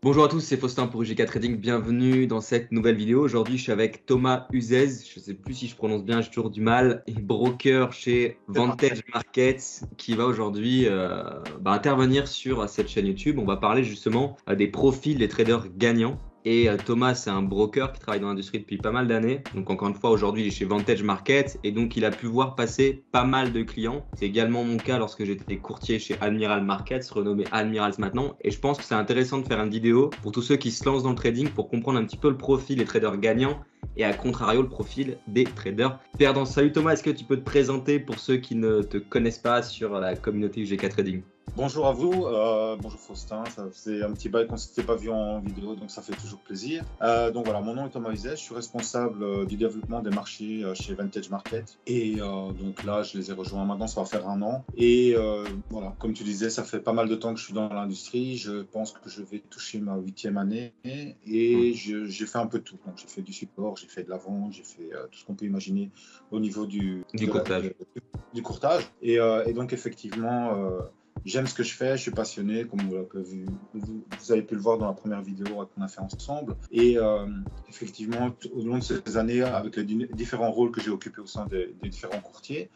Bonjour à tous, c'est Faustin pour UGK Trading. Bienvenue dans cette nouvelle vidéo. Aujourd'hui, je suis avec Thomas Uzez. Je ne sais plus si je prononce bien, j'ai toujours du mal. Et broker chez Vantage Markets qui va aujourd'hui intervenir sur cette chaîne YouTube. On va parler justement des profils des traders gagnants. Et Thomas, c'est un broker qui travaille dans l'industrie depuis pas mal d'années. Donc encore une fois, aujourd'hui, il est chez Vantage Markets et donc il a pu voir passer pas mal de clients. C'est également mon cas lorsque j'étais courtier chez Admiral Markets, renommé Admirals maintenant. Et je pense que c'est intéressant de faire une vidéo pour tous ceux qui se lancent dans le trading pour comprendre un petit peu le profil des traders gagnants et à contrario le profil des traders perdants. Salut Thomas, est-ce que tu peux te présenter pour ceux qui ne te connaissent pas sur la communauté UGK Trading? Bonjour à vous, bonjour Faustin, ça faisait un petit bail qu'on ne s'était pas vu en vidéo, donc ça fait toujours plaisir. Donc voilà, mon nom est Thomas Uzez, je suis responsable du développement des marchés chez Vantage Market. Et donc là, je les ai rejoints maintenant, ça va faire 1 an. Et voilà, comme tu disais, ça fait pas mal de temps que je suis dans l'industrie, je pense que je vais toucher ma 8e année et j'ai fait un peu de tout. Donc j'ai fait du support, j'ai fait de la vente, j'ai fait tout ce qu'on peut imaginer au niveau du courtage. Et donc effectivement... j'aime ce que je fais, je suis passionné, comme vous avez pu le voir dans la première vidéo qu'on a fait ensemble. Et effectivement, au long de ces années, avec les différents rôles que j'ai occupés au sein des différents courtiers,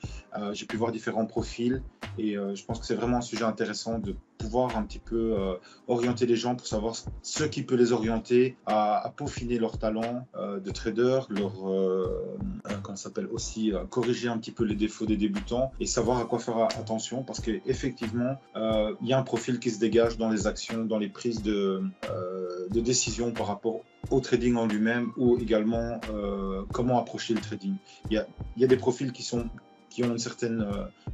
j'ai pu voir différents profils. Et je pense que c'est vraiment un sujet intéressant de pouvoir un petit peu orienter les gens pour savoir ce qui peut les orienter à peaufiner leur talent de trader, comment ça s'appelle aussi, corriger un petit peu les défauts des débutants et savoir à quoi faire attention parce qu'effectivement, il y a un profil qui se dégage dans les actions, dans les prises de décision par rapport au trading en lui-même ou également comment approcher le trading. Il y a des profils qui ont une certaine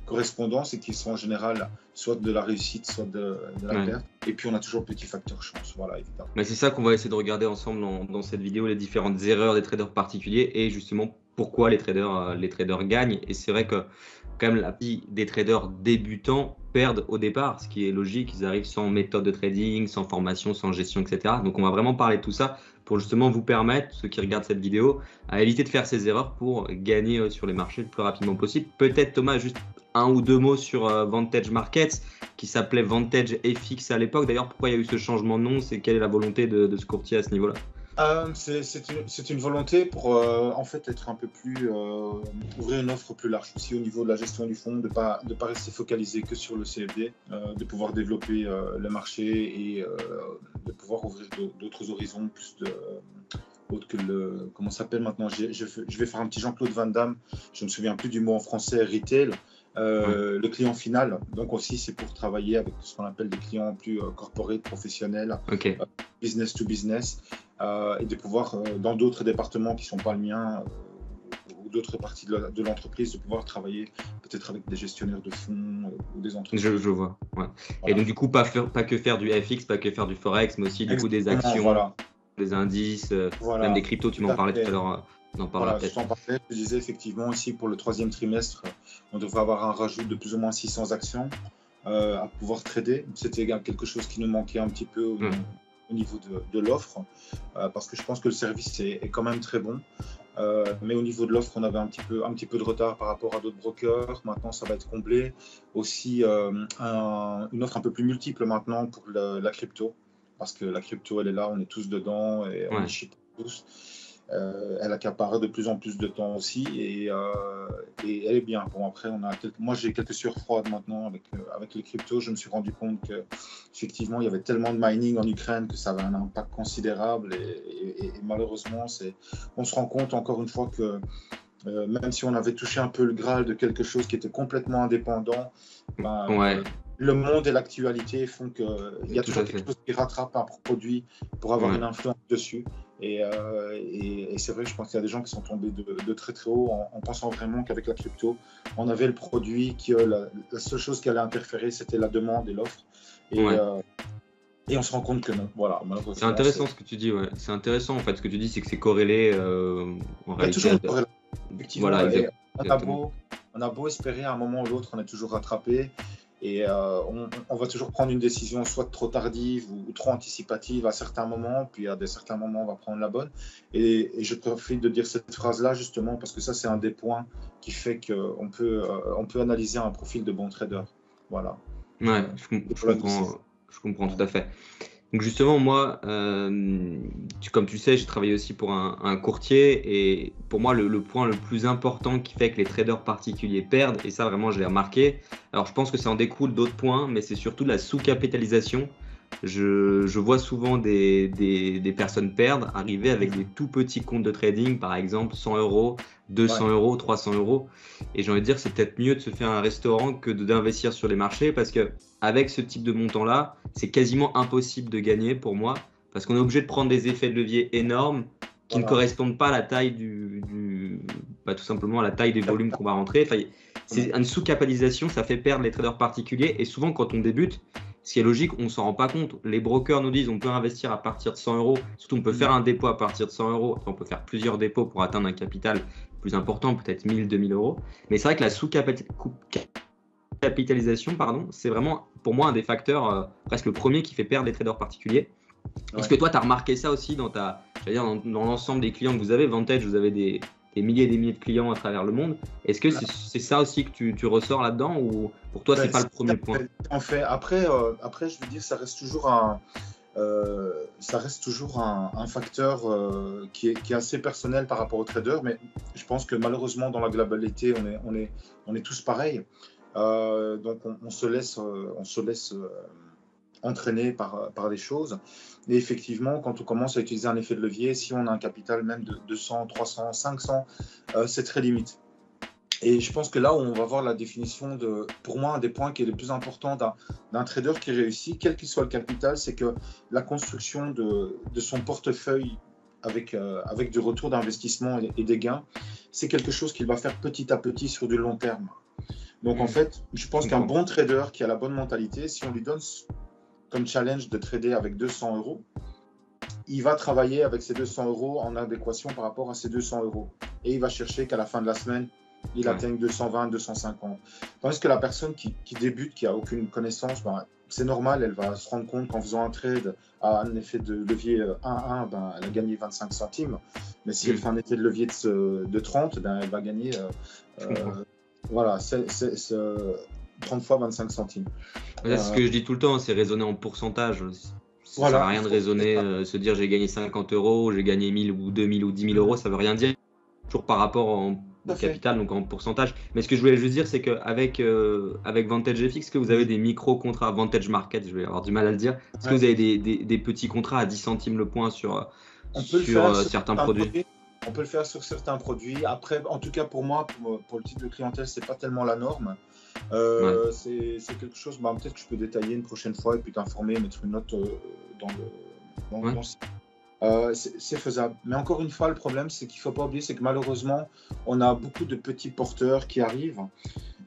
correspondance et qui sont en général soit de la réussite, soit de la perte. Et puis on a toujours le petit facteur chance, voilà, évidemment. Mais c'est ça qu'on va essayer de regarder ensemble dans cette vidéo, les différentes erreurs des traders particuliers et justement pourquoi les traders gagnent. Et c'est vrai que quand même la vie des traders débutants perdent au départ, ce qui est logique, ils arrivent sans méthode de trading, sans formation, sans gestion, etc. Donc on va vraiment parler de tout ça pour justement vous permettre, ceux qui regardent cette vidéo, à éviter de faire ces erreurs pour gagner sur les marchés le plus rapidement possible. Peut-être Thomas, juste 1 ou 2 mots sur Vantage Markets qui s'appelait Vantage FX à l'époque. D'ailleurs, pourquoi il y a eu ce changement de nom? C'est quelle est la volonté de ce courtier à ce niveau-là? C'est une volonté pour en fait être un peu plus ouvrir une offre plus large aussi au niveau de la gestion du fonds, de pas rester focalisé que sur le CFD, de pouvoir développer le marché et de pouvoir ouvrir d'autres horizons plus autre que le comment ça s'appelle maintenant. Je vais faire un petit Jean-Claude Van Damme. Je me souviens plus du mot en français. Retail. Le client final, donc aussi c'est pour travailler avec ce qu'on appelle des clients plus corporate, professionnels, business to business, et de pouvoir dans d'autres départements qui ne sont pas le mien ou d'autres parties de l'entreprise, de pouvoir travailler peut-être avec des gestionnaires de fonds ou des entreprises. Je vois, ouais. Voilà. Et donc du coup, pas que faire du FX, pas que faire du Forex, mais aussi du coup des actions, voilà. Des indices, même des cryptos, tu m'en parlais tout à l'heure. On en parlera peut-être. Je t'en parlais, je disais effectivement aussi pour le 3e trimestre, on devrait avoir un rajout de plus ou moins 600 actions à pouvoir trader. C'était quelque chose qui nous manquait un petit peu au niveau de l'offre, parce que je pense que le service est quand même très bon. Mais au niveau de l'offre, on avait un petit peu de retard par rapport à d'autres brokers. Maintenant, ça va être comblé. Aussi, une offre un peu plus multiple maintenant pour la crypto, parce que la crypto, elle est là, on est tous dedans et on y chie tous. Elle accapare de plus en plus de temps aussi et elle est bien. Bon, après, moi j'ai quelques surfroides maintenant avec les cryptos. Je me suis rendu compte qu'effectivement il y avait tellement de mining en Ukraine que ça avait un impact considérable et malheureusement on se rend compte encore une fois que même si on avait touché un peu le Graal de quelque chose qui était complètement indépendant, le monde et l'actualité font qu'il y a toujours quelque chose qui rattrape un produit pour avoir une influence dessus. Et c'est vrai, je pense qu'il y a des gens qui sont tombés de très très haut en pensant vraiment qu'avec la crypto, on avait le produit, la seule chose qui allait interférer, c'était la demande et l'offre. Et on se rend compte que non. Voilà, c'est intéressant ce que tu dis. Ouais. C'est intéressant en fait. Ce que tu dis, c'est que c'est corrélé en réalité. Toujours une corrélation. Voilà, on a beau espérer à un moment ou l'autre, on est toujours rattrapé. Et on va toujours prendre une décision soit trop tardive ou trop anticipative à certains moments, puis à certains moments on va prendre la bonne. Et je profite de dire cette phrase-là justement parce que ça c'est un des points qui fait qu'on peut analyser un profil de bon trader. Voilà. Ouais, je comprends tout à fait. Donc justement, moi, comme tu sais, j'ai travaillé aussi pour un courtier et pour moi, le point le plus important qui fait que les traders particuliers perdent, et ça vraiment je l'ai remarqué, alors je pense que ça en découle d'autres points, mais c'est surtout la sous-capitalisation. Je vois souvent des personnes perdre, arriver avec des tout petits comptes de trading, par exemple 100 euros, 200 euros, 300 euros. Et j'ai envie de dire, c'est peut-être mieux de se faire un restaurant que d'investir sur les marchés parce que avec ce type de montant-là, c'est quasiment impossible de gagner pour moi parce qu'on est obligé de prendre des effets de levier énormes qui ne correspondent pas à la taille tout simplement à la taille des volumes qu'on va rentrer. Enfin, c'est une sous-capitalisation, ça fait perdre les traders particuliers et souvent quand on débute, ce qui est logique, on ne s'en rend pas compte. Les brokers nous disent on peut investir à partir de 100 euros, surtout on peut faire un dépôt à partir de 100 euros, on peut faire plusieurs dépôts pour atteindre un capital plus important, peut-être 1000, 2000 euros. Mais c'est vrai que la sous-capitalisation, c'est vraiment pour moi un des facteurs, presque le premier qui fait perdre les traders particuliers. Est-ce que toi, tu as remarqué ça aussi dans l'ensemble des clients que vous avez? Vantage, vous avez des milliers et des milliers de clients à travers le monde. Est-ce que c'est ça aussi que tu ressors là-dedans ou pour toi, c'est pas le premier point? En fait, après, je veux dire, ça reste toujours un facteur qui est assez personnel par rapport aux traders, mais je pense que malheureusement, dans la globalité, on est tous pareils. Donc, on se laisse entraîner par des choses. Et effectivement, quand on commence à utiliser un effet de levier, si on a un capital même de 200, 300, 500, c'est très limite. Et je pense que là où on va voir la définition pour moi, un des points qui est le plus important d'un trader qui réussit, quel qu'il soit le capital, c'est que la construction de son portefeuille avec du retour d'investissement et des gains, c'est quelque chose qu'il va faire petit à petit sur du long terme. Donc en fait, je pense qu'un bon trader qui a la bonne mentalité, si on lui donne comme challenge de trader avec 200 euros, il va travailler avec ces 200 euros en adéquation par rapport à ces 200 euros. Et il va chercher qu'à la fin de la semaine, il atteigne 220, 250. Tandis que la personne qui débute, qui n'a aucune connaissance, c'est normal, elle va se rendre compte qu'en faisant un trade à un effet de levier 1-1, elle a gagné 25 centimes. Mais si elle fait un effet de levier de 30, elle va gagner 30 fois 25 centimes. C'est ce que je dis tout le temps, c'est raisonner en pourcentage. Ça ne sert à rien de raisonner, se dire j'ai gagné 50 euros, j'ai gagné 1000 ou 2000 ou 10 000 euros, ça ne veut rien dire. Toujours par rapport au capital, donc en pourcentage. Mais ce que je voulais juste dire, c'est qu'avec Vantage FX, est-ce que vous avez des micro-contrats Vantage Market, je vais avoir du mal à le dire. Est-ce que vous avez des petits contrats à 10 centimes le point sur certains produits? On peut le faire sur certains produits. Après, en tout cas pour moi, pour le type de clientèle, c'est pas tellement la norme. C'est quelque chose, peut-être que je peux détailler une prochaine fois et puis t'informer, mettre une note dans le site. C'est faisable. Mais encore une fois, le problème, c'est qu'il ne faut pas oublier, c'est que malheureusement, on a beaucoup de petits porteurs qui arrivent.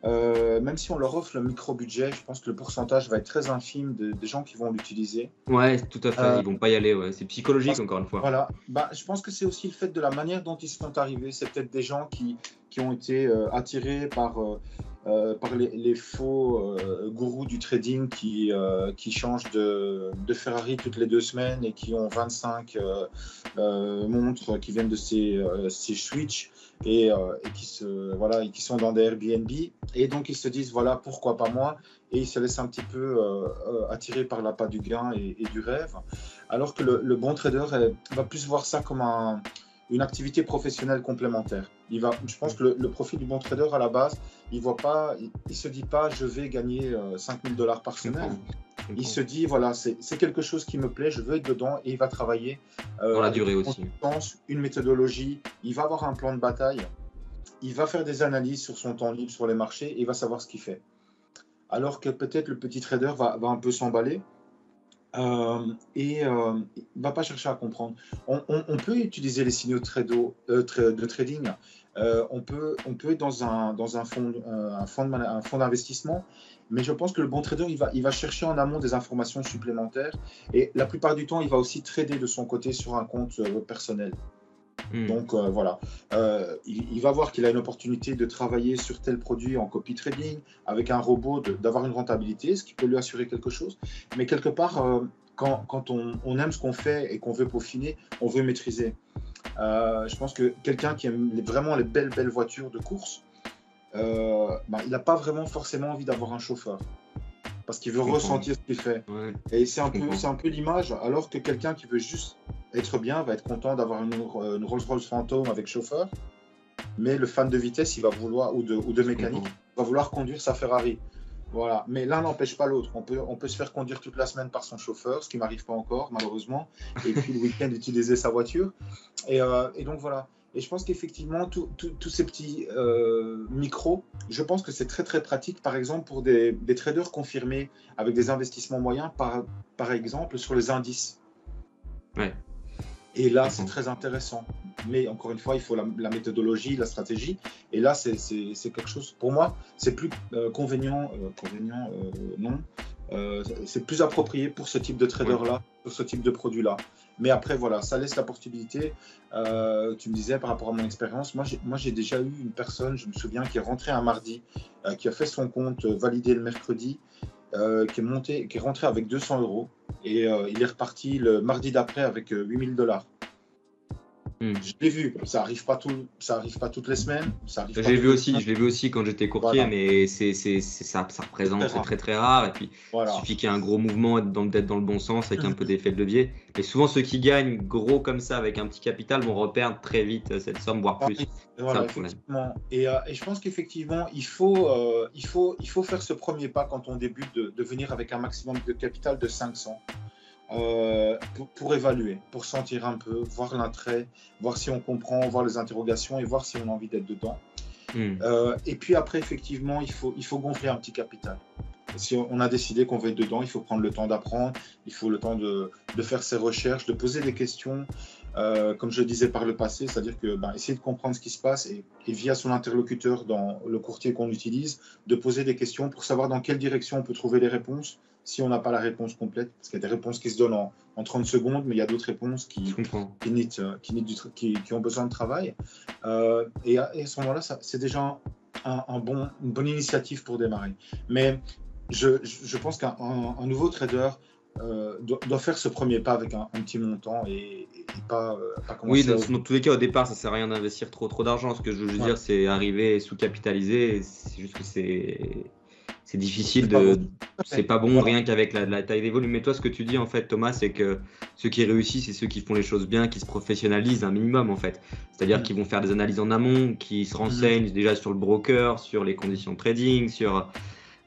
Même si on leur offre le micro-budget, je pense que le pourcentage va être très infime des gens qui vont l'utiliser. Ouais, tout à fait. Ils vont pas y aller. Ouais. C'est psychologique, encore une fois. Voilà. Je pense que c'est aussi le fait de la manière dont ils sont arrivés. C'est peut-être des gens qui ont été attirés par les faux gourous du trading qui changent de Ferrari toutes les 2 semaines et qui ont 25 montres qui viennent de ces Switch et qui sont dans des Airbnb, et donc ils se disent voilà, pourquoi pas moi, et ils se laissent un petit peu attirer par l'appât du gain et du rêve, alors que le bon trader va plus voir ça comme une activité professionnelle complémentaire. Je pense que le profil du bon trader à la base, il se dit pas je vais gagner 5 000 $ par semaine. Il se dit voilà, c'est quelque chose qui me plaît, je veux être dedans, et il va travailler dans la durée aussi. Une méthodologie, il va avoir un plan de bataille, il va faire des analyses sur son temps libre sur les marchés et il va savoir ce qu'il fait. Alors que peut-être le petit trader va un peu s'emballer. Ne va pas chercher à comprendre. On peut utiliser les signaux de trading. On peut être dans un fonds d'investissement, mais je pense que le bon trader, il va chercher en amont des informations supplémentaires, et la plupart du temps, il va aussi trader de son côté sur un compte personnel. Donc voilà, il va voir qu'il a une opportunité de travailler sur tel produit en copy trading avec un robot, d'avoir une rentabilité, ce qui peut lui assurer quelque chose. Mais quelque part, quand on aime ce qu'on fait et qu'on veut peaufiner, on veut maîtriser. Je pense que quelqu'un qui aime vraiment les belles voitures de course, il n'a pas vraiment forcément envie d'avoir un chauffeur. parce qu'il veut ressentir ce qu'il fait. Ouais, Et c'est un comprends. peu l'image, alors que quelqu'un qui veut juste être bien va être content d'avoir une Rolls-Royce Phantom avec chauffeur, mais le fan de vitesse, il va vouloir, ou de Je mécanique, comprends. va vouloir conduire sa Ferrari. Voilà. Mais l'un n'empêche pas l'autre. On peut se faire conduire toute la semaine par son chauffeur, ce qui m'arrive pas encore, malheureusement, et puis le week-end utiliser sa voiture. Et donc voilà. Et je pense qu'effectivement, tous ces petits micros, je pense que c'est très très pratique, par exemple, pour des traders confirmés avec des investissements moyens, par exemple, sur les indices. Ouais, Et là, je c'est comprends. très intéressant. Mais encore une fois, il faut la méthodologie, la stratégie. Et là, c'est quelque chose, pour moi, c'est plus non. C'est plus approprié pour ce type de Ouais. trader-là, pour ce type de produit-là. Mais après, voilà, ça laisse la possibilité. Tu me disais par rapport à mon expérience, moi, j'ai déjà eu une personne, je me souviens, qui est rentrée un mardi, qui a fait son compte validé le mercredi, qui est rentré avec 200 euros. Et il est reparti le mardi d'après avec 8 000 $. Hmm. Je l'ai vu, ça arrive pas toutes les semaines, ça arrive pas Je tous les l'ai vu aussi quand j'étais courtier, Voilà. mais ça représente, c'est très très rare. Et puis, il Voilà. suffit qu'il y ait un gros mouvement, d'être dans le bon sens, avec un peu d'effet de levier. Et souvent, ceux qui gagnent gros comme ça, avec un petit capital, vont reperdre très vite cette somme, voire plus. Voilà, C'est le problème. effectivement. Et je pense qu'effectivement, il faut faire ce premier pas quand on débute, de venir avec un maximum de capital de 500 pour évaluer, pour sentir un peu, voir l'attrait, voir si on comprend, voir les interrogations et voir si on a envie d'être dedans. Et puis après, effectivement, il faut gonfler un petit capital. Si on a décidé qu'on veut être dedans, il faut prendre le temps d'apprendre, il faut le temps de faire ses recherches, de poser des questions, comme je disais par le passé, c'est-à-dire que essayer de comprendre ce qui se passe et via son interlocuteur dans le courtier qu'on utilise, de poser des questions pour savoir dans quelle direction on peut trouver les réponses si on n'a pas la réponse complète. Parce qu'il y a des réponses qui se donnent en 30 secondes, mais il y a d'autres réponses qui ont besoin de travail. Et à ce moment-là, c'est déjà une bonne initiative pour démarrer. Mais je pense qu'un nouveau trader doit faire ce premier pas avec un petit montant et pas commencer Oui, dans tous les cas, au départ, ça sert à rien d'investir trop d'argent. Ce que je veux dire, c'est arriver sous-capitalisé. C'est juste que c'est difficile c'est pas bon rien qu'avec la taille des volumes. Mais toi, ce que tu dis, en fait, Thomas, c'est que ceux qui réussissent, c'est ceux qui font les choses bien, qui se professionnalisent un minimum, en fait. C'est-à-dire qu'ils vont faire des analyses en amont, qui se renseignent déjà sur le broker, sur les conditions de trading, sur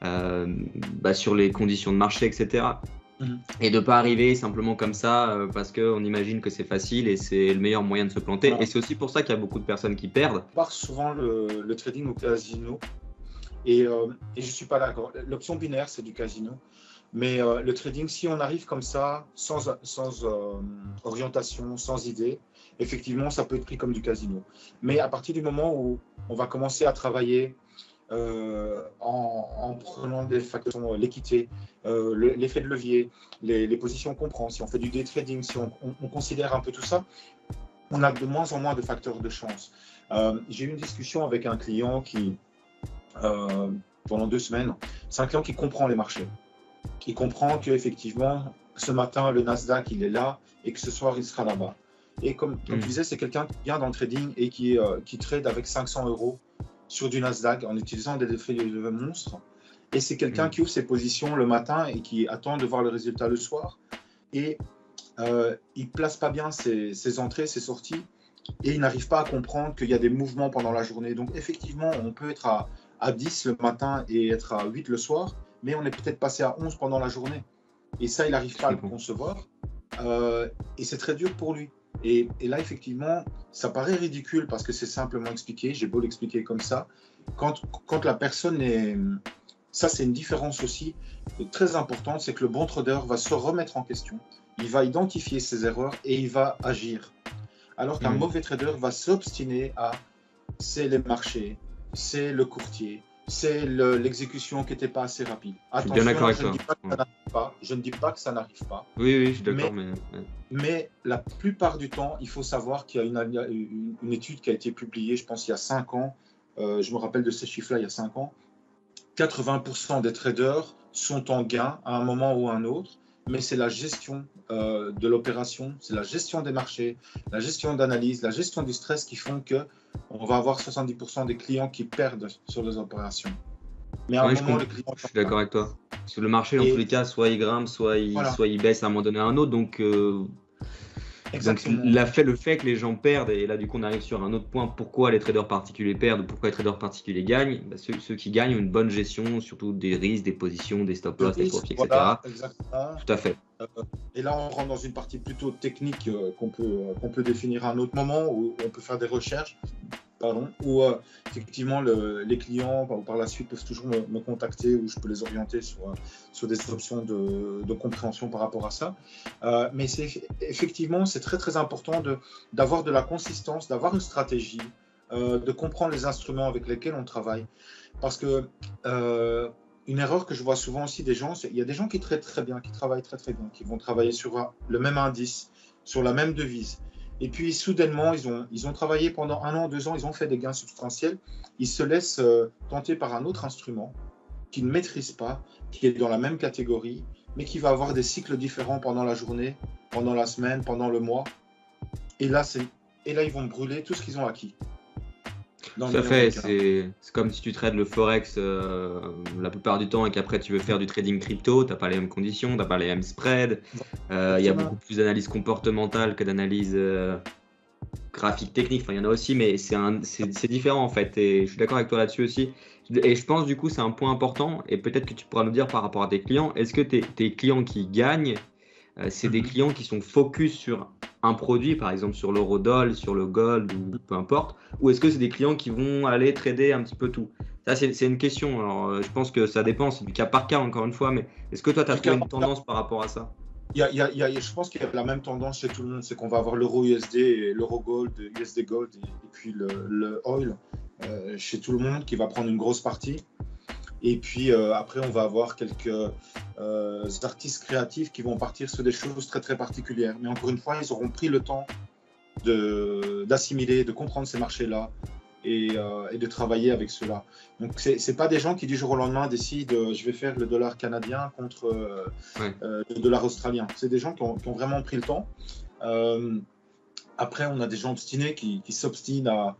les conditions de marché, etc. Et de pas arriver simplement comme ça parce qu'on imagine que c'est facile et c'est le meilleur moyen de se planter. Voilà. Et c'est aussi pour ça qu'il y a beaucoup de personnes qui perdent. On part souvent le trading au casino. Et je ne suis pas d'accord. L'option binaire, c'est du casino. Mais le trading, si on arrive comme ça, sans orientation, sans idée, effectivement, ça peut être pris comme du casino. Mais à partir du moment où on va commencer à travailler en prenant des facteurs, l'équité, l'effet de levier, les positions qu'on prend, si on fait du day trading, si on considère un peu tout ça, on a de moins en moins de facteurs de chance. J'ai eu une discussion avec un client qui... pendant 2 semaines, c'est un client qui comprend les marchés. Il comprend qu'effectivement, ce matin, le Nasdaq, il est là et que ce soir, il sera là-bas. Et comme tu disais, c'est quelqu'un qui vient dans le trading et qui trade avec 500 euros sur du Nasdaq en utilisant des effets de monstres. Et c'est quelqu'un qui ouvre ses positions le matin et qui attend de voir le résultat le soir. Et il ne place pas bien ses entrées, ses sorties. Et il n'arrive pas à comprendre qu'il y a des mouvements pendant la journée. Donc effectivement, on peut être à 10 le matin et être à 8 le soir, mais on est peut-être passé à 11 pendant la journée. Et ça, il n'arrive pas à le concevoir. Et c'est très dur pour lui. Et là, effectivement, ça paraît ridicule parce que c'est simplement expliqué. J'ai beau l'expliquer comme ça. Quand la personne est... Ça, c'est une différence aussi très importante, c'est que le bon trader va se remettre en question. Il va identifier ses erreurs et il va agir. Alors qu'un mauvais trader va s'obstiner à c'est les marchés, c'est le courtier, c'est l'exécution qui n'était pas assez rapide. Attention, je ne dis pas que ça n'arrive pas. Je ne dis pas que ça n'arrive pas. Oui, je suis d'accord. Mais la plupart du temps, il faut savoir qu'il y a une étude qui a été publiée, je pense, il y a 5 ans. Je me rappelle de ces chiffres-là, il y a 5 ans. 80% des traders sont en gain à un moment ou à un autre, mais c'est la gestion de l'opération, c'est la gestion des marchés, la gestion d'analyse, la gestion du stress qui font qu'on va avoir 70% des clients qui perdent sur les opérations. Mais à un moment, les clients... Je suis d'accord avec toi. Parce que le marché, dans tous les cas, soit il grimpe, soit Voilà, il baisse à un moment donné à un autre. Donc exactement. le fait que les gens perdent, et là du coup on arrive sur un autre point, pourquoi les traders particuliers perdent ou pourquoi les traders particuliers gagnent, bah, ceux qui gagnent ont une bonne gestion, surtout des risques, des positions, des stop Le loss, des risque, profits, voilà, etc. exactement. Tout à fait. Euh, et là, on rentre dans une partie plutôt technique qu'on peut définir à un autre moment, où on peut faire des recherches, pardon, où effectivement les clients par la suite peuvent toujours me contacter, où je peux les orienter sur des options de compréhension par rapport à ça. Mais effectivement, c'est très très important d'avoir de la consistance, d'avoir une stratégie, de comprendre les instruments avec lesquels on travaille. Parce que une erreur que je vois souvent aussi des gens, c'est qu'il y a des gens qui traitent très bien, qui travaillent très très bien, qui vont travailler sur le même indice, sur la même devise. Et puis soudainement, ils ont travaillé pendant 1 an, 2 ans, ils ont fait des gains substantiels. Ils se laissent tenter par un autre instrument qu'ils ne maîtrisent pas, qui est dans la même catégorie, mais qui va avoir des cycles différents pendant la journée, pendant la semaine, pendant le mois. Et là, ils vont brûler tout ce qu'ils ont acquis. Dans le Tout à meilleur des fait, cas. c'est comme si tu trades le forex la plupart du temps et qu'après tu veux faire du trading crypto, t'as pas les mêmes conditions, t'as pas les mêmes spreads, il y a Exactement. beaucoup plus d'analyse comportementale que d'analyse graphique technique, enfin il y en a aussi, mais c'est différent en fait, et je suis d'accord avec toi là-dessus aussi. Et je pense du coup c'est un point important, et peut-être que tu pourras nous dire par rapport à tes clients, est-ce que tes clients qui gagnent, c'est des clients qui sont focus sur un produit, par exemple sur l'eurodoll, sur le gold ou peu importe, ou est-ce que c'est des clients qui vont aller trader un petit peu tout? Ça, c'est une question. Alors, je pense que ça dépend, c'est du cas par cas encore une fois, mais est-ce que toi, tu as trouvé une tendance par rapport à ça? Je pense qu'il y a la même tendance chez tout le monde, c'est qu'on va avoir l'euro USD, l'euro gold, USD gold et puis le oil chez tout le monde qui va prendre une grosse partie. Et puis après, on va avoir quelques artistes créatifs qui vont partir sur des choses très très particulières. Mais encore une fois, ils auront pris le temps d'assimiler, de comprendre ces marchés-là et de travailler avec ceux-là. Donc, ce n'est pas des gens qui du jour au lendemain décident je vais faire le dollar canadien contre le dollar australien. C'est des gens qui ont vraiment pris le temps. Après, on a des gens obstinés qui s'obstinent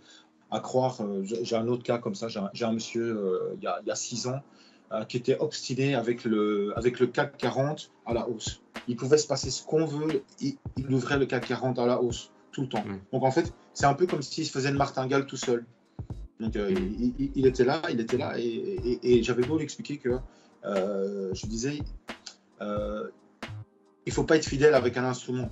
à croire. J'ai un autre cas comme ça. J'ai un monsieur il y a 6 ans qui était obstiné avec le CAC 40 à la hausse. Il pouvait se passer ce qu'on veut, il ouvrait le CAC 40 à la hausse tout le temps. Donc en fait, c'est un peu comme s'il se faisait une martingale tout seul. Donc il était là, et j'avais beau lui expliquer que je disais il ne faut pas être fidèle avec un instrument.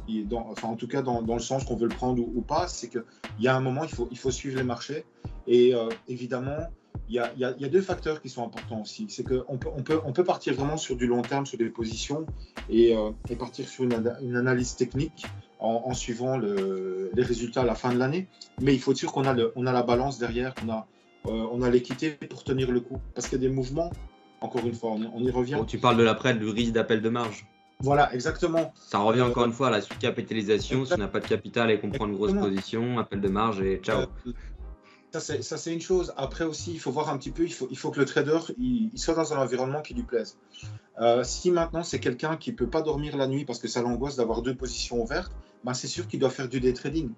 En tout cas, dans le sens qu'on veut le prendre ou pas, c'est qu'il y a un moment, il faut suivre les marchés. Et évidemment, il y a deux facteurs qui sont importants aussi. C'est qu'on peut partir vraiment sur du long terme, sur des positions, et partir sur une analyse technique en suivant les résultats à la fin de l'année. Mais il faut être sûr qu'on a la balance derrière, on a l'équité pour tenir le coup. Parce qu'il y a des mouvements, encore une fois, on y revient. Bon, tu parles de l'après, du risque d'appel de marge. Voilà, exactement. Ça revient encore une fois à la sous-capitalisation. Si on n'a pas de capital et qu'on prend une grosse Exactement. position, appel de marge et ciao. Ça, c'est une chose. Après aussi, il faut voir un petit peu, il faut que le trader il soit dans un environnement qui lui plaise. Si maintenant c'est quelqu'un qui ne peut pas dormir la nuit parce que ça l'angoisse d'avoir 2 positions ouvertes, ben c'est sûr qu'il doit faire du day trading.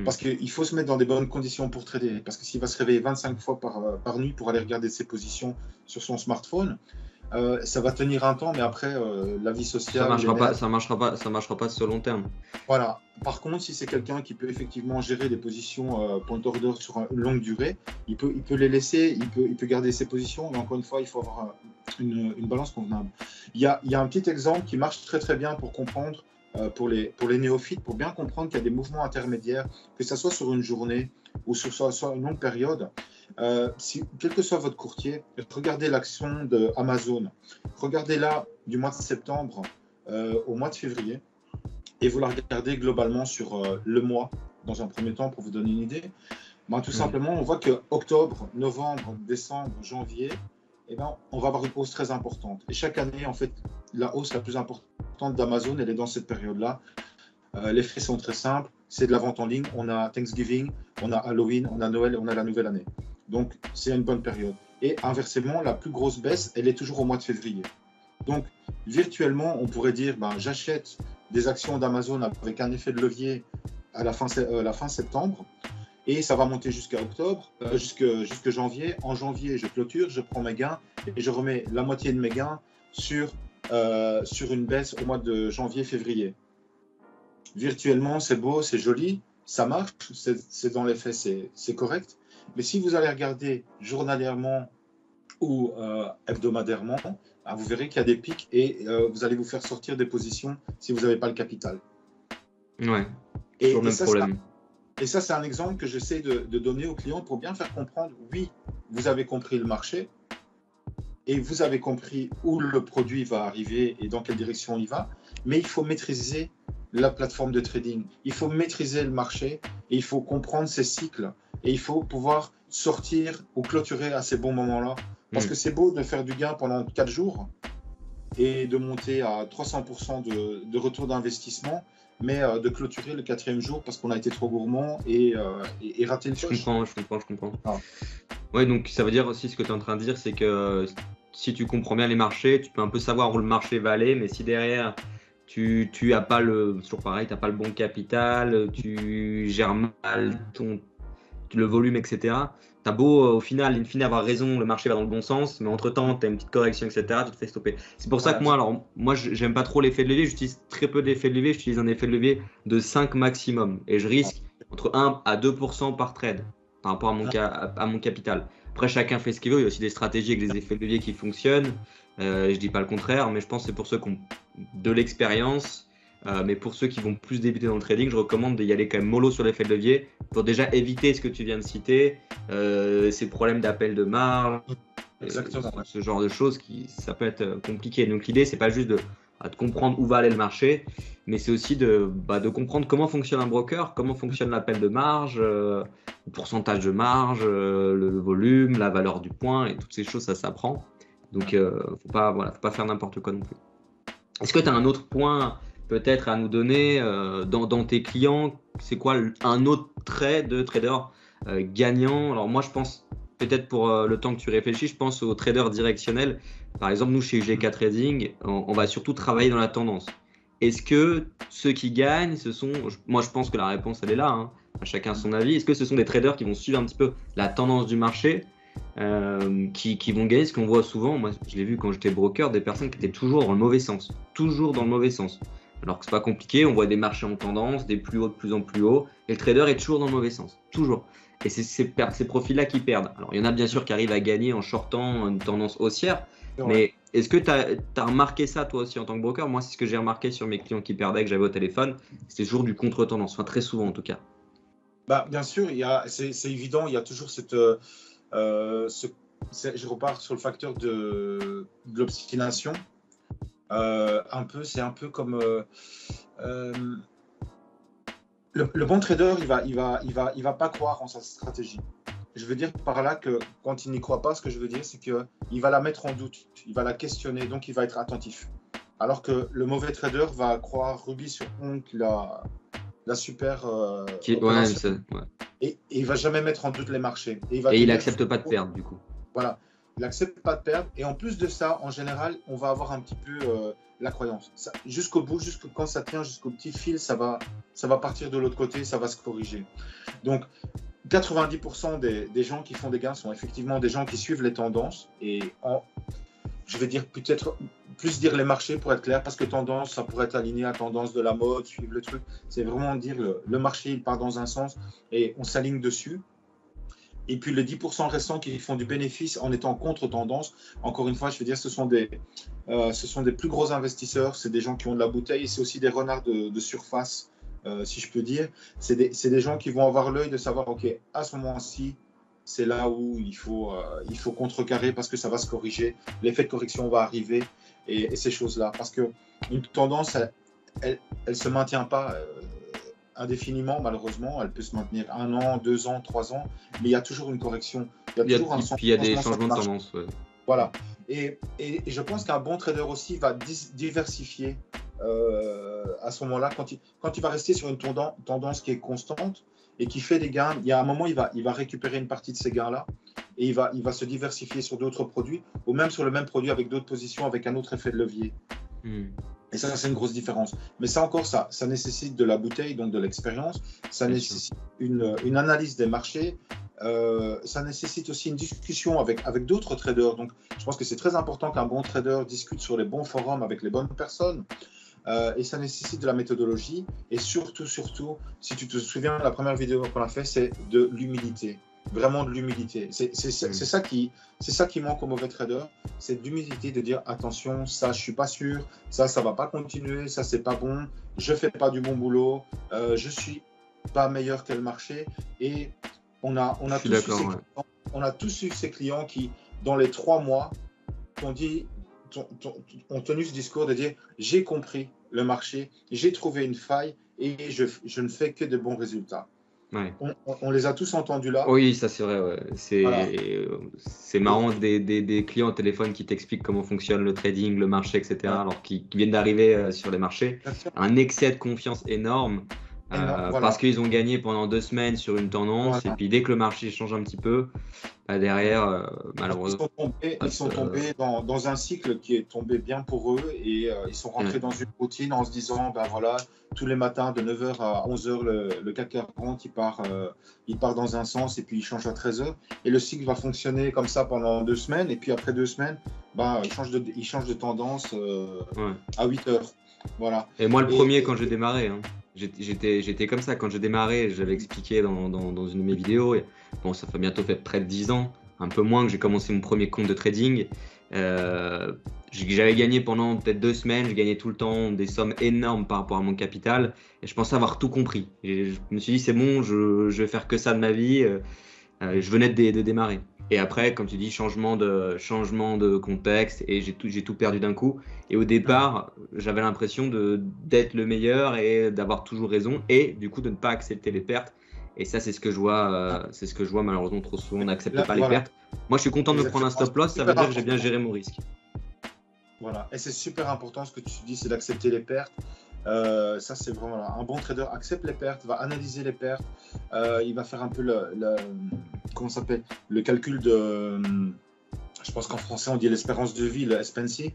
Parce qu'il faut se mettre dans des bonnes conditions pour trader. Parce que s'il va se réveiller 25 fois par nuit pour aller regarder ses positions sur son smartphone, ça va tenir un temps, mais après, la vie sociale... Ça marchera pas sur le long terme. Voilà. Par contre, si c'est quelqu'un qui peut effectivement gérer des positions point order sur une longue durée, il peut les laisser, il peut garder ses positions, mais encore une fois, il faut avoir une balance convenable. Il y a un petit exemple qui marche très très bien pour comprendre, pour les néophytes, pour bien comprendre qu'il y a des mouvements intermédiaires, que ce soit sur une journée ou sur soit une longue période. Quel que soit votre courtier, regardez l'action de Amazon, regardez-la du mois de septembre au mois de février, et vous la regardez globalement sur le mois, dans un premier temps, pour vous donner une idée. Ben, tout simplement, on voit que octobre, novembre, décembre, janvier, on va avoir une hausse très importante. Et chaque année, en fait, la hausse la plus importante d'Amazon, elle est dans cette période-là. Les faits sont très simples. C'est de la vente en ligne. On a Thanksgiving, on a Halloween, on a Noël et on a la nouvelle année. Donc, c'est une bonne période. Et inversement, la plus grosse baisse, elle est toujours au mois de février. Donc, virtuellement, on pourrait dire, j'achète des actions d'Amazon avec un effet de levier à la fin septembre, et ça va monter jusqu'à octobre, jusqu'à janvier. En janvier, je clôture, je prends mes gains, et je remets la moitié de mes gains sur une baisse au mois de janvier-février. Virtuellement, c'est beau, c'est joli, ça marche, c'est dans les faits, c'est correct. Mais si vous allez regarder journalièrement ou hebdomadairement, vous verrez qu'il y a des pics et vous allez vous faire sortir des positions si vous n'avez pas le capital. Ouais, toujours le même problème. Et ça, c'est un exemple que j'essaie de donner aux clients pour bien faire comprendre, oui, vous avez compris le marché et vous avez compris où le produit va arriver et dans quelle direction il va, mais il faut maîtriser la plateforme de trading, il faut maîtriser le marché et il faut comprendre ses cycles et il faut pouvoir sortir ou clôturer à ces bons moments-là. Parce que c'est beau de faire du gain pendant 4 jours et de monter à 300% de retour d'investissement, mais de clôturer le 4e jour parce qu'on a été trop gourmand et rater le coche. Je comprends. Ah. Ouais, donc ça veut dire aussi ce que tu es en train de dire, c'est que si tu comprends bien les marchés, tu peux un peu savoir où le marché va aller, mais si derrière tu as pas toujours pareil, tu n'as pas le bon capital, tu gères mal le volume, etc. T'as beau au final, in fine, avoir raison, le marché va dans le bon sens, mais entre-temps, tu as une petite correction, etc. Tu te fais stopper. C'est pour ça que moi, j'aime pas trop l'effet de levier, j'utilise très peu d'effets de levier, j'utilise un effet de levier de 5 maximum et je risque entre 1 à 2% par trade par rapport à mon capital. Après, chacun fait ce qu'il veut, il y a aussi des stratégies avec des effets de levier qui fonctionnent, je dis pas le contraire, mais je pense que c'est pour ceux qui ont de l'expérience. Mais pour ceux qui vont plus débuter dans le trading, je recommande d'y aller quand même mollo sur l'effet de levier pour déjà éviter ce que tu viens de citer, ces problèmes d'appel de marge, ce genre de choses ça peut être compliqué. Donc l'idée, c'est pas juste de comprendre où va aller le marché, mais c'est aussi de comprendre comment fonctionne un broker, comment fonctionne l'appel de marge, le pourcentage de marge, le volume, la valeur du point et toutes ces choses, ça s'apprend. Donc faut pas faire n'importe quoi non plus. Est-ce que tu as un autre point peut-être à nous donner dans tes clients? C'est quoi un autre trait de trader gagnant? Alors moi, je pense, peut-être pour le temps que tu réfléchis, je pense aux traders directionnels. Par exemple, nous, chez GK Trading, on va surtout travailler dans la tendance. Est-ce que ceux qui gagnent, moi, je pense que la réponse, elle est là, hein, à chacun son avis. Est-ce que ce sont des traders qui vont suivre un petit peu la tendance du marché, qui vont gagner? Ce qu'on voit souvent, moi, je l'ai vu quand j'étais broker, des personnes qui étaient toujours dans le mauvais sens. Toujours dans le mauvais sens. Alors que c'est pas compliqué, on voit des marchés en tendance, des plus hauts de plus en plus hauts, et le trader est toujours dans le mauvais sens, toujours. Et c'est ces profils-là qui perdent. Alors il y en a bien sûr qui arrivent à gagner en shortant une tendance haussière, mais est-ce que tu as remarqué ça toi aussi en tant que broker? Moi, c'est ce que j'ai remarqué sur mes clients qui perdaient, que j'avais au téléphone, c'était toujours du contre-tendance, enfin très souvent en tout cas. Bien sûr, c'est évident, il y a toujours cette... je repars sur le facteur de l'obstination. C'est un peu comme le bon trader, il va pas croire en sa stratégie. Je veux dire par là que quand il n'y croit pas, ce que je veux dire, c'est qu'il va la mettre en doute, il va la questionner, donc il va être attentif. Alors que le mauvais trader va croire rubis sur ongle qu'il a la super et il va jamais mettre en doute les marchés. Et il n'accepte pas de perdre du coup. Voilà. Il n'accepte pas de perdre. Et en plus de ça, en général, on va avoir un petit peu la croyance. Jusqu'au bout, quand ça tient jusqu'au petit fil, ça va partir de l'autre côté, ça va se corriger. Donc, 90% des gens qui font des gains sont effectivement des gens qui suivent les tendances. Et je vais dire peut-être plus dire les marchés pour être clair, parce que tendance, ça pourrait être aligné à tendance de la mode, suivre le truc. C'est vraiment dire le marché, il part dans un sens et on s'aligne dessus. Et puis les 10% restants qui font du bénéfice en étant contre-tendance, encore une fois, je veux dire, ce sont des plus gros investisseurs, c'est des gens qui ont de la bouteille, et c'est aussi des renards de surface, si je peux dire. C'est des gens qui vont avoir l'œil de savoir, ok, à ce moment-ci, c'est là où il faut contrecarrer parce que ça va se corriger, l'effet de correction va arriver, et ces choses-là. Parce qu'une tendance, elle ne se maintient pas indéfiniment, malheureusement. Elle peut se maintenir 1 an, 2 ans, 3 ans, mais il y a toujours une correction. Il y a des changements de tendance. Ouais. Voilà. Et je pense qu'un bon trader aussi va diversifier à ce moment-là. Quand il va rester sur une tendance qui est constante et qui fait des gains, il y a un moment, il va récupérer une partie de ces gains-là et il va se diversifier sur d'autres produits ou même sur le même produit avec d'autres positions, avec un autre effet de levier. Et ça, c'est une grosse différence. Mais ça encore, ça nécessite de la bouteille, donc de l'expérience. Ça nécessite une analyse des marchés. ça nécessite aussi une discussion avec d'autres traders. Donc, je pense que c'est très important qu'un bon trader discute sur les bons forums avec les bonnes personnes. Et ça nécessite de la méthodologie. Et surtout, si tu te souviens, la première vidéo qu'on a fait, c'est de l'humilité. Vraiment de l'humilité. C'est ça qui manque aux mauvais traders. C'est de l'humilité de dire attention, ça, je suis pas sûr. Ça va pas continuer. Ça, c'est pas bon. Je fais pas du bon boulot. Je suis pas meilleur que le marché. Et on a tous eu ces clients qui, dans les 3 mois, ont tenu ce discours de dire j'ai compris le marché, j'ai trouvé une faille et je ne fais que de bons résultats. Ouais. On les a tous entendus là. Oui, ça c'est vrai. Ouais. C'est marrant voilà. des clients au téléphone qui t'expliquent comment fonctionne le trading, le marché, etc. Ouais. Alors qu'ils viennent d'arriver sur les marchés. Un excès de confiance énorme. Voilà. Parce qu'ils ont gagné pendant 2 semaines sur une tendance, voilà. Et puis dès que le marché change un petit peu, derrière, malheureusement. Ils sont tombés dans un cycle qui est tombé bien pour eux et ils sont rentrés dans une routine en se disant ben voilà, tous les matins de 9h à 11h, le CAC 40 il part dans un sens et puis il change à 13h. Et le cycle va fonctionner comme ça pendant 2 semaines et puis après 2 semaines, ben, il change de tendance à 8h. Voilà. Et moi, le premier, quand j'ai démarré, hein. J'étais comme ça quand j'ai démarré, j'avais expliqué dans une de mes vidéos. Et bon, ça fait bientôt près de 10 ans, un peu moins que j'ai commencé mon premier compte de trading. J'avais gagné pendant peut-être 2 semaines, je gagnais tout le temps des sommes énormes par rapport à mon capital et je pensais avoir tout compris. Et je me suis dit c'est bon, je vais faire que ça de ma vie. Je venais de démarrer. Et après, comme tu dis, changement de contexte et j'ai tout perdu d'un coup. Et au départ, j'avais l'impression d'être le meilleur et d'avoir toujours raison et du coup de ne pas accepter les pertes. Et ça, c'est ce que je vois malheureusement trop souvent, on n'accepte pas les pertes. Moi, je suis content de me prendre un stop loss, ça veut dire que j'ai bien géré mon risque. Voilà, et c'est super important ce que tu dis, c'est d'accepter les pertes. Ça, c'est vraiment là. Un bon trader accepte les pertes, va analyser les pertes, il va faire un peu comment ça s'appelle, le calcul de, je pense qu'en français on dit l'espérance de vie, le Espency.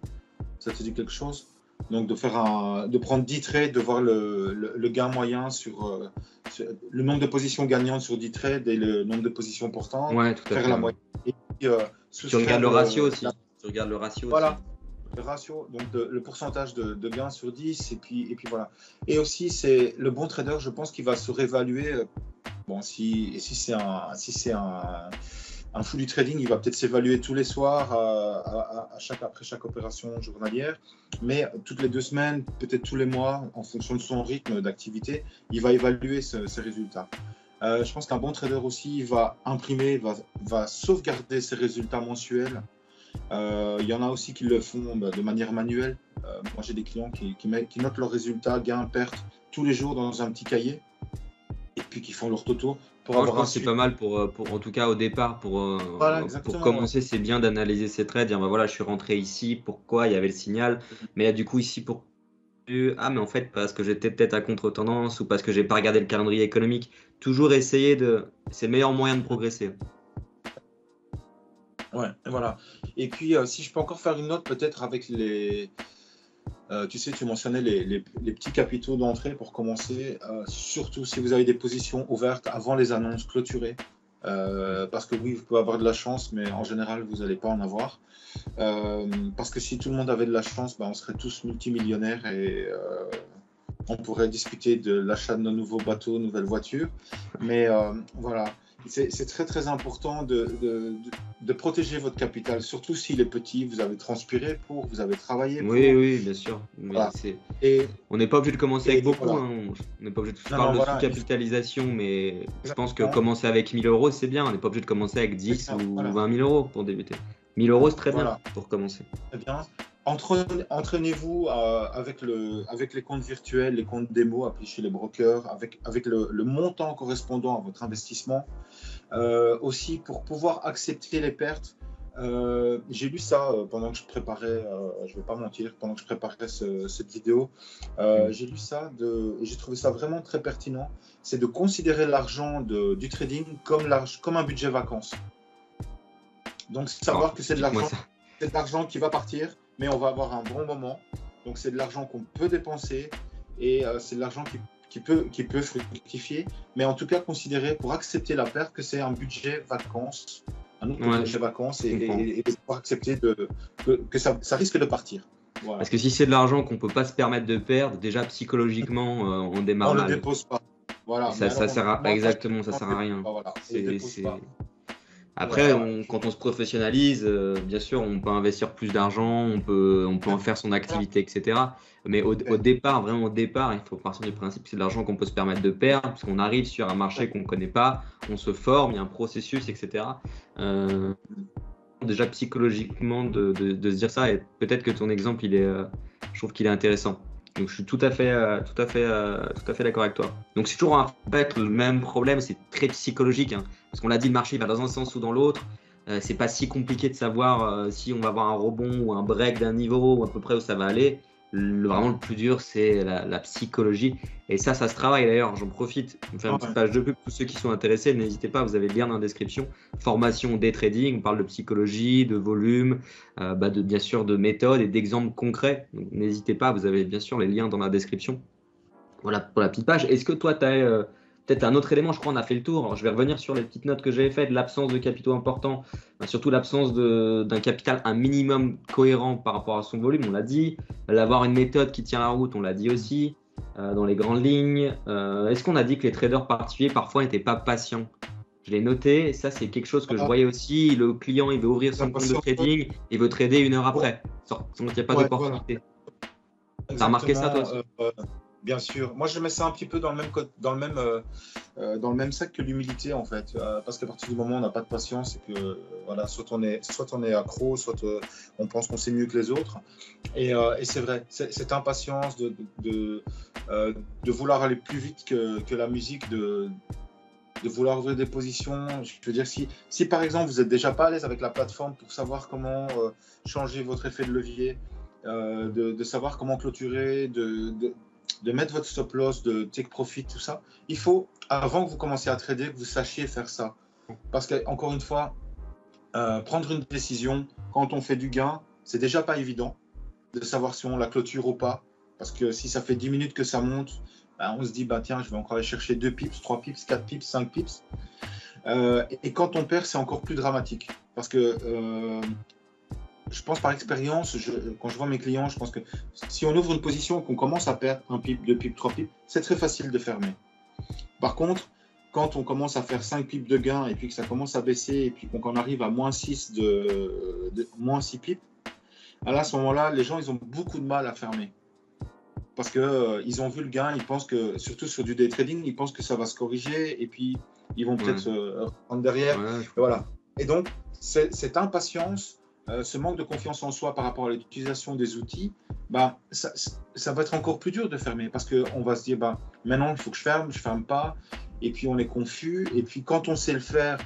Ça te dit quelque chose? Donc de prendre 10 trades, de voir le gain moyen sur le nombre de positions gagnantes sur 10 trades et le nombre de positions portantes. Ouais, tout à fait. Faire la moyenne. Et puis, tu regardes le ratio aussi. Tu regardes le ratio voilà. aussi. Le ratio, donc le pourcentage de gains sur 10, et puis voilà. Et aussi, c'est le bon trader, je pense qu'il va se réévaluer. Bon, si c'est un fou du trading, il va peut-être s'évaluer tous les soirs après chaque opération journalière, mais toutes les 2 semaines, peut-être tous les mois, en fonction de son rythme d'activité, il va évaluer ses résultats. Je pense qu'un bon trader aussi va imprimer, va sauvegarder ses résultats mensuels. Il y en a aussi qui le font de manière manuelle. Moi, j'ai des clients qui notent leurs résultats, gains, pertes, tous les jours dans un petit cahier et puis qui font leur toto. Je pense que c'est pas mal pour en tout cas au départ, pour commencer, c'est bien d'analyser ses trades, dire bah, voilà, je suis rentré ici, pourquoi il y avait le signal, mais là, du coup, ici, mais en fait, parce que j'étais peut-être à contre-tendance ou parce que j'ai pas regardé le calendrier économique. Toujours essayer c'est le meilleur moyen de progresser. Ouais, voilà. Et puis, si je peux encore faire une note, peut-être avec les. Tu sais, tu mentionnais les petits capitaux d'entrée pour commencer. Surtout si vous avez des positions ouvertes avant les annonces clôturées. Parce que oui, vous pouvez avoir de la chance, mais en général, vous n'allez pas en avoir. Parce que si tout le monde avait de la chance, on serait tous multimillionnaires et on pourrait discuter de l'achat de nos nouveaux bateaux, nouvelles voitures. Mais voilà. C'est très très important de protéger votre capital, surtout s'il est petit, vous avez transpiré vous avez travaillé pour. Oui, bien sûr. Mais voilà. On n'est pas obligé de commencer avec beaucoup. Voilà. Hein. On n'est pas obligé de parler de sous-capitalisation, mais je pense que commencer avec 1000 euros, c'est bien. On n'est pas obligé de commencer avec 10 ou 20 000 euros pour débuter. 1000 euros, c'est très bien pour commencer. Très bien. Entraînez-vous avec les comptes virtuels, les comptes démo appelés chez les brokers, avec le montant correspondant à votre investissement. Aussi, pour pouvoir accepter les pertes, j'ai lu ça pendant que je préparais, je ne vais pas mentir, pendant que je préparais cette vidéo. J'ai lu ça et j'ai trouvé ça vraiment très pertinent. C'est de considérer l'argent du trading comme un budget vacances. Donc, savoir que c'est de l'argent qui va partir, mais on va avoir un bon moment. Donc, c'est de l'argent qu'on peut dépenser et c'est de l'argent qui qui peut fructifier, mais en tout cas considérer pour accepter la perte que c'est un budget vacances, un autre budget vacances, et pouvoir accepter que ça risque de partir. Voilà. Parce que si c'est de l'argent qu'on ne peut pas se permettre de perdre, déjà psychologiquement, on démarre mal. On ne le dépose pas. Voilà. Ça sert à rien. Voilà. Après, quand on se professionnalise, bien sûr, on peut investir plus d'argent, on peut en faire son activité, etc. Mais au départ, vraiment au départ, il faut partir du principe que c'est de l'argent qu'on peut se permettre de perdre, parce qu'on arrive sur un marché qu'on ne connaît pas, on se forme, il y a un processus, etc. Déjà psychologiquement de se dire ça, et peut-être que ton exemple, je trouve qu'il est intéressant. Donc je suis tout à fait d'accord avec toi. Donc c'est toujours en fait le même problème, c'est très psychologique, hein, parce qu'on l'a dit, le marché va dans un sens ou dans l'autre. C'est pas si compliqué de savoir si on va avoir un rebond ou un break d'un niveau ou à peu près où ça va aller. Vraiment le plus dur, c'est la psychologie, et ça se travaille. D'ailleurs, j'en profite pour faire une petite page de pub. Tous ceux qui sont intéressés, n'hésitez pas, vous avez le lien dans la description. Formation day trading, on parle de psychologie, de volume, bien sûr de méthode et d'exemples concrets. Donc n'hésitez pas, vous avez bien sûr les liens dans la description. Voilà pour la petite page. Est-ce que toi, tu as peut-être un autre élément? Je crois qu'on a fait le tour. Alors, je vais revenir sur les petites notes que j'avais faites. L'absence de capitaux importants, surtout l'absence d'un capital un minimum cohérent par rapport à son volume, on l'a dit. L'avoir une méthode qui tient la route, on l'a dit aussi, dans les grandes lignes. Est-ce qu'on a dit que les traders particuliers parfois n'étaient pas patients? Je l'ai noté. Ça, c'est quelque chose que je voyais aussi. Le client, il veut ouvrir son compte de trading, il veut trader 1 heure après. Donc, il n'y a pas d'opportunité. Voilà. Tu as remarqué ça, toi aussi? Bien sûr. Moi, je mets ça un petit peu dans le même sac que l'humilité, en fait. Parce qu'à partir du moment où on n'a pas de patience, c'est que voilà, soit on est accro, soit on pense qu'on sait mieux que les autres. Et c'est vrai, cette impatience de vouloir aller plus vite que la musique, de vouloir ouvrir des positions. Je veux dire, si par exemple vous n'êtes déjà pas à l'aise avec la plateforme pour savoir comment changer votre effet de levier, de savoir comment clôturer, de mettre votre stop loss, de take profit, tout ça, il faut, avant que vous commenciez à trader, que vous sachiez faire ça. Parce qu'encore une fois, prendre une décision quand on fait du gain, c'est déjà pas évident de savoir si on la clôture ou pas. Parce que si ça fait 10 minutes que ça monte, on se dit, tiens, je vais encore aller chercher 2 pips, 3 pips, 4 pips, 5 pips. Et quand on perd, c'est encore plus dramatique. Parce que je pense par expérience, quand je vois mes clients, je pense que si on ouvre une position, qu'on commence à perdre 1 pip, 2 pips, 3 pips, c'est très facile de fermer. Par contre, quand on commence à faire 5 pips de gain et puis que ça commence à baisser et puis qu'on arrive à moins 6 pips, à ce moment-là, les gens, ils ont beaucoup de mal à fermer. Parce qu'ils ont vu le gain, ils pensent que, surtout sur du day trading, ils pensent que ça va se corriger et puis ils vont peut-être se prendre derrière. Et voilà. Et donc, cette impatience, ce manque de confiance en soi par rapport à l'utilisation des outils, ça va être encore plus dur de fermer parce qu'on va se dire, maintenant, il faut que je ferme pas. Et puis, on est confus. Et puis, quand on sait le faire,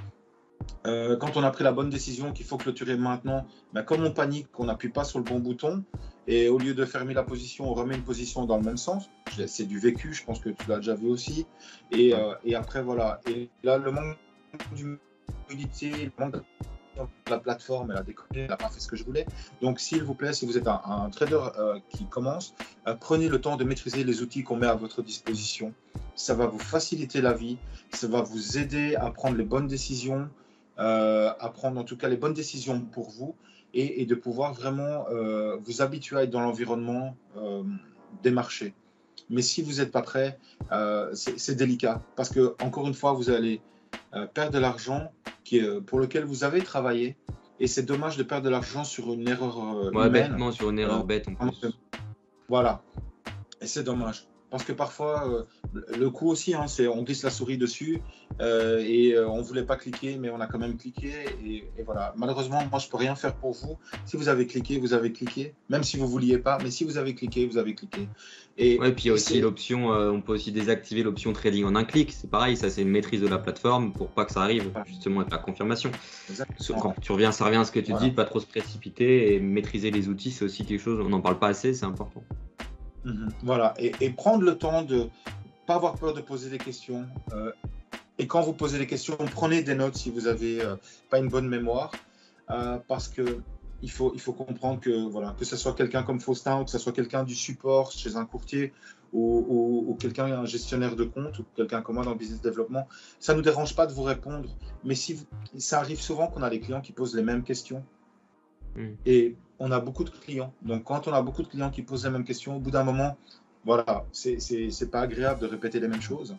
quand on a pris la bonne décision qu'il faut clôturer maintenant, comme on panique, qu'on n'appuie pas sur le bon bouton, et au lieu de fermer la position, on remet une position dans le même sens. C'est du vécu, je pense que tu l'as déjà vu aussi. Et après, voilà. Et là, le manque d'humilité, le manque de la plateforme, elle a déconné, elle n'a pas fait ce que je voulais. Donc, s'il vous plaît, si vous êtes un trader qui commence, prenez le temps de maîtriser les outils qu'on met à votre disposition. Ça va vous faciliter la vie, ça va vous aider à prendre les bonnes décisions, à prendre en tout cas les bonnes décisions pour vous et de pouvoir vraiment vous habituer à être dans l'environnement des marchés. Mais si vous n'êtes pas prêt, c'est délicat parce que encore une fois, vous allez perdre de l'argent pour lequel vous avez travaillé et c'est dommage de perdre de l'argent sur une erreur humaine. Bêtement, sur une erreur bête en plus. Voilà, et c'est dommage. Parce que parfois, le coup aussi, c'est on glisse la souris dessus et on ne voulait pas cliquer, mais on a quand même cliqué. Et voilà. Malheureusement, moi, je ne peux rien faire pour vous. Si vous avez cliqué, vous avez cliqué. Même si vous ne vouliez pas, mais si vous avez cliqué, vous avez cliqué. Et puis il y a aussi l'option, on peut aussi désactiver l'option trading en un clic. C'est pareil, ça c'est une maîtrise de la plateforme pour pas que ça arrive justement avec la confirmation. Exactement. Quand ça revient à ce que tu dis, pas trop se précipiter et maîtriser les outils, c'est aussi quelque chose, on n'en parle pas assez, c'est important. Voilà, et prendre le temps de ne pas avoir peur de poser des questions. Et quand vous posez des questions, prenez des notes si vous n'avez pas une bonne mémoire. Parce que il faut comprendre que, voilà, que ce soit quelqu'un comme Faustin ou que ce soit quelqu'un du support chez un courtier ou quelqu'un, un gestionnaire de compte ou quelqu'un comme moi dans le business développement, ça ne nous dérange pas de vous répondre. Mais ça arrive souvent qu'on a les clients qui posent les mêmes questions. Et on a beaucoup de clients. Donc, quand on a beaucoup de clients qui posent les mêmes questions, au bout d'un moment, voilà, c'est pas agréable de répéter les mêmes choses.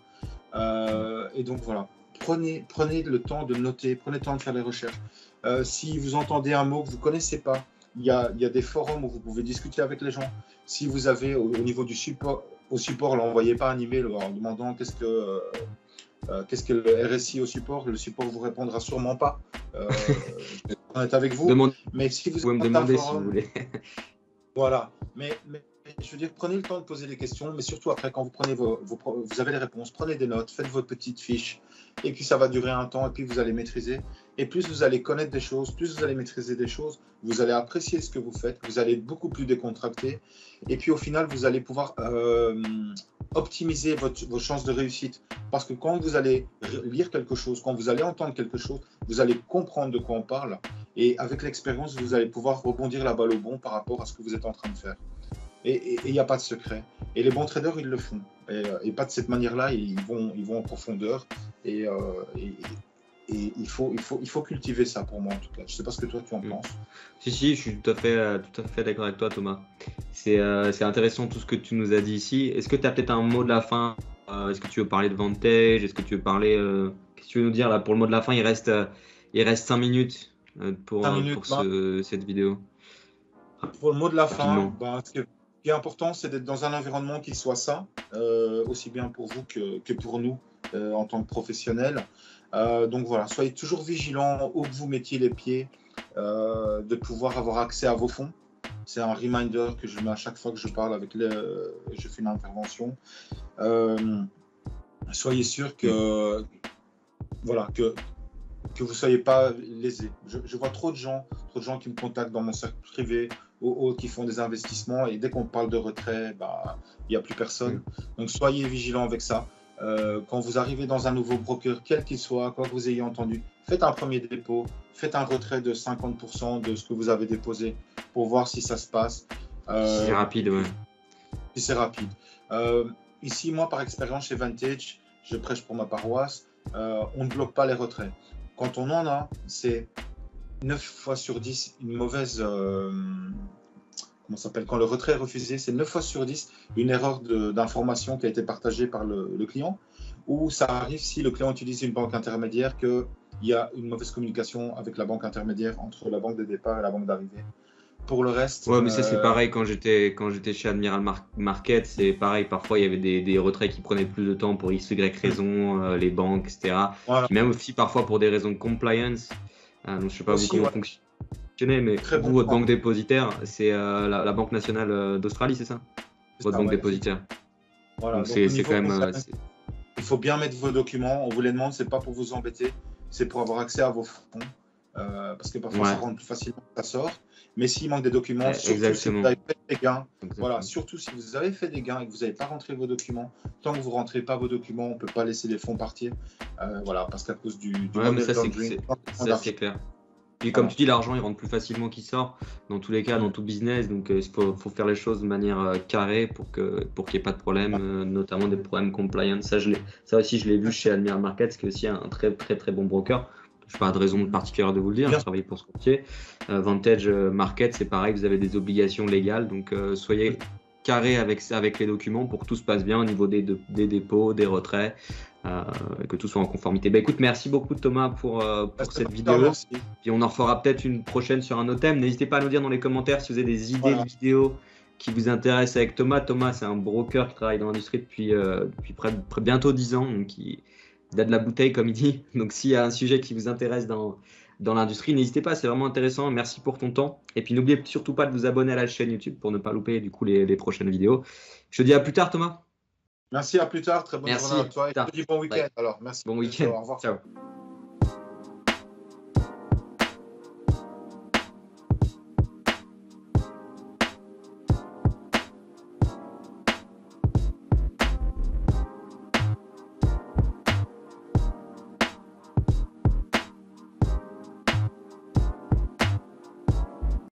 Et donc, voilà, prenez le temps de noter, prenez le temps de faire des recherches. Si vous entendez un mot que vous ne connaissez pas, il y a des forums où vous pouvez discuter avec les gens. Si vous avez au niveau du support, n'envoyez pas un email en demandant qu'est-ce que le RSI au support. Le support vous répondra sûrement pas. On est avec vous. Mais si vous pouvez me demander si vous voulez. Voilà. Mais je veux dire, prenez le temps de poser des questions, mais surtout après, quand vous prenez vous avez les réponses, prenez des notes, faites votre petite fiche, et puis ça va durer un temps, et puis vous allez maîtriser. Et plus vous allez connaître des choses, plus vous allez maîtriser des choses, vous allez apprécier ce que vous faites, vous allez être beaucoup plus décontracté, et puis au final, vous allez pouvoir optimiser vos chances de réussite. Parce que quand vous allez lire quelque chose, quand vous allez entendre quelque chose, vous allez comprendre de quoi on parle, et avec l'expérience, vous allez pouvoir rebondir la balle au bon par rapport à ce que vous êtes en train de faire. Et il n'y a pas de secret. Et les bons traders, ils le font. Et pas de cette manière-là, ils vont en profondeur. Et il faut cultiver ça pour moi, en tout cas. Je ne sais pas ce que toi, tu en penses. Si, je suis tout à fait d'accord avec toi, Thomas. C'est intéressant tout ce que tu nous as dit ici. Est-ce que tu as peut-être un mot de la fin? Est-ce que tu veux parler de Vantage? Est-ce que tu veux parler… Qu'est-ce que tu veux nous dire là? Pour le mot de la fin, il reste 5 minutes pour cette vidéo. Pour le mot de la fin, ce qui est important, c'est d'être dans un environnement qui soit sain, aussi bien pour vous que pour nous en tant que professionnels. Donc voilà, soyez toujours vigilants où que vous mettiez les pieds, de pouvoir avoir accès à vos fonds. C'est un reminder que je mets à chaque fois que je parle je fais une intervention. Soyez sûr que vous ne soyez pas lésés. Je vois trop de gens qui me contactent dans mon cercle privé ou qui font des investissements, et dès qu'on parle de retrait, il n'y a plus personne. Donc soyez vigilants avec ça. Quand vous arrivez dans un nouveau broker, quel qu'il soit, quoi que vous ayez entendu, faites un premier dépôt, faites un retrait de 50% de ce que vous avez déposé pour voir si ça se passe. Si c'est rapide, ouais. Si c'est rapide. Ici, moi, par expérience chez Vantage, je prêche pour ma paroisse, on ne bloque pas les retraits. Quand on en a, c'est 9 fois sur 10 une mauvaise… Quand le retrait est refusé, c'est 9 fois sur 10 une erreur d'information qui a été partagée par le client, ou ça arrive si le client utilise une banque intermédiaire, qu'il y a une mauvaise communication avec la banque intermédiaire entre la banque de départ et la banque d'arrivée. Pour le reste… Ouais, mais ça c'est pareil quand j'étais chez Admiral Market, c'est pareil, parfois il y avait des retraits qui prenaient plus de temps pour x, y raison, les banques, etc. Voilà. Puis même aussi parfois pour des raisons de compliance. Donc, je ne sais pas aussi, vous comment fonctionnez, mais vous, votre banque dépositaire, c'est la Banque nationale d'Australie, c'est ça? Votre banque dépositaire. Voilà. Donc c'est quand même… Il faut bien mettre vos documents, on vous les demande, c'est pas pour vous embêter, c'est pour avoir accès à vos fonds. Parce que parfois ça rentre plus facilement que ça sort. Mais s'il manque des documents, surtout si vous avez fait des gains, surtout si vous avez fait des gains et que vous n'avez pas rentré vos documents, tant que vous ne rentrez pas vos documents, on ne peut pas laisser les fonds partir. Parce qu'à cause du modèle laundering, ça c'est clair. Puis comme tu dis, l'argent il rentre plus facilement qu'il sort, dans tous les cas, dans tout business. Donc il faut faire les choses de manière carrée pour qu'il n'y ait pas de problème, notamment des problèmes compliance. Ça aussi, je l'ai vu chez Admiral Markets, qui est aussi un très très très bon broker. Je n'ai pas de raison particulière de vous le dire, je travaille pour ce courtier. Vantage Market, c'est pareil, vous avez des obligations légales, donc soyez carré avec les documents pour que tout se passe bien au niveau des dépôts, des retraits, que tout soit en conformité. Écoute, merci beaucoup Thomas pour cette vidéo. Merci. Puis on en refera peut-être une prochaine sur un autre thème. N'hésitez pas à nous dire dans les commentaires si vous avez des idées de vidéos qui vous intéressent avec Thomas. Thomas, c'est un broker qui travaille dans l'industrie depuis bientôt 10 ans, donc il a de la bouteille, comme il dit. Donc, s'il y a un sujet qui vous intéresse dans l'industrie, n'hésitez pas, c'est vraiment intéressant. Merci pour ton temps. Et puis, n'oubliez surtout pas de vous abonner à la chaîne YouTube pour ne pas louper du coup les prochaines vidéos. Je te dis à plus tard, Thomas. Merci, à plus tard. Très bonne journée à toi. Et je te dis bon week-end. Alors, merci. Bon week-end. Au revoir. Ciao.